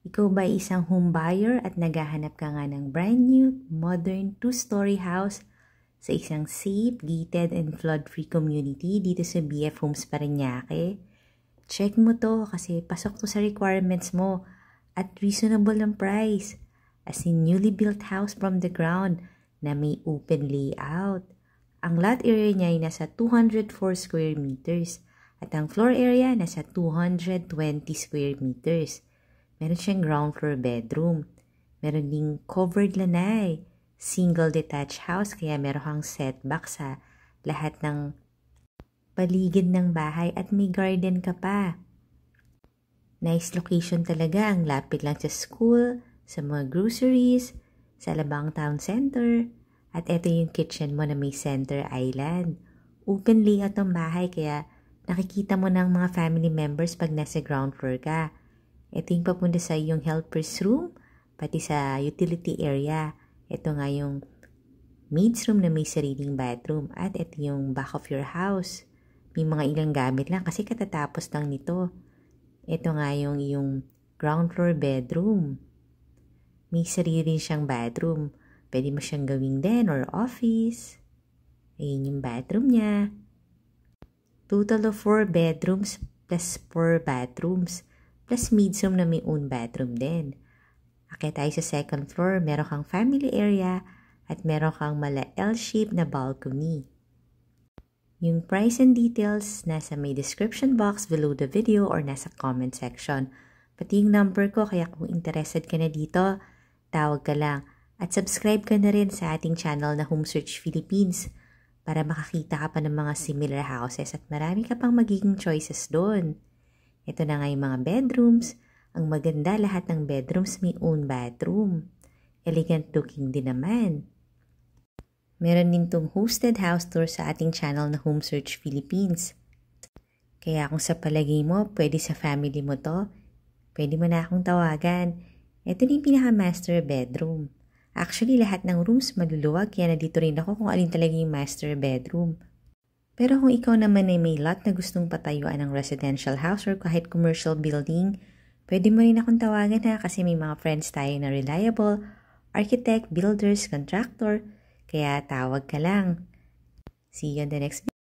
Ikaw ba ay isang home buyer at naghahanap ka nga ng brand new, modern, two-story house sa isang safe, gated, and flood-free community dito sa BF Homes Parañaque? Check mo to kasi pasok to sa requirements mo at reasonable ang price. As in newly built house from the ground na may open layout. Ang lot area niya ay nasa 204 square meters at ang floor area nasa 220 square meters. Meron siyang ground floor bedroom. Meron ding covered lanay. Single detached house kaya meron kang setback sa lahat ng paligid ng bahay at may garden ka pa. Nice location talaga. Ang lapit lang sa school, sa mga groceries, sa Alabang Town Center. At ito yung kitchen mo na may center island. Open layout ang bahay kaya nakikita mo ng mga family members pag nasa ground floor ka. Ito yung papunta sa yung helper's room, pati sa utility area. Ito nga yung maid's room na may sariling bathroom. At ito yung back of your house. May mga ilang gamit lang kasi katatapos lang nito. Ito nga yung ground floor bedroom. May sarili siyang bathroom. Pwede mo siyang gawing den or office. Ayun yung bathroom niya. Total of 4 bedrooms plus 4 bathrooms. Plus maid's room na may own bathroom din. Akit tayo sa second floor, meron kang family area at meron kang mala L-shape na balcony. Yung price and details nasa may description box below the video or nasa comment section. Pati yung number ko kaya kung interested ka na dito, tawag ka lang. At subscribe ka na rin sa ating channel na Home Search Philippines para makakita ka pa ng mga similar houses at marami ka pang magiging choices doon. Ito na nga yung mga bedrooms. Ang maganda lahat ng bedrooms may own bathroom. Elegant looking din naman. Meron din tong hosted house tour sa ating channel na Home Search Philippines. Kaya kung sa palagay mo, pwede sa family mo to, pwede mo na akong tawagan. Ito na yung pinaka-master bedroom. Actually, lahat ng rooms maluluwag kaya nandito rin ako kung alin talaga yung master bedroom. Pero kung ikaw naman ay may lot na gustong patayuan ng residential house or kahit commercial building, pwede mo rin akong tawagan ha kasi may mga friends tayo na reliable, architect, builders, contractor, kaya tawag ka lang. See you on the next video.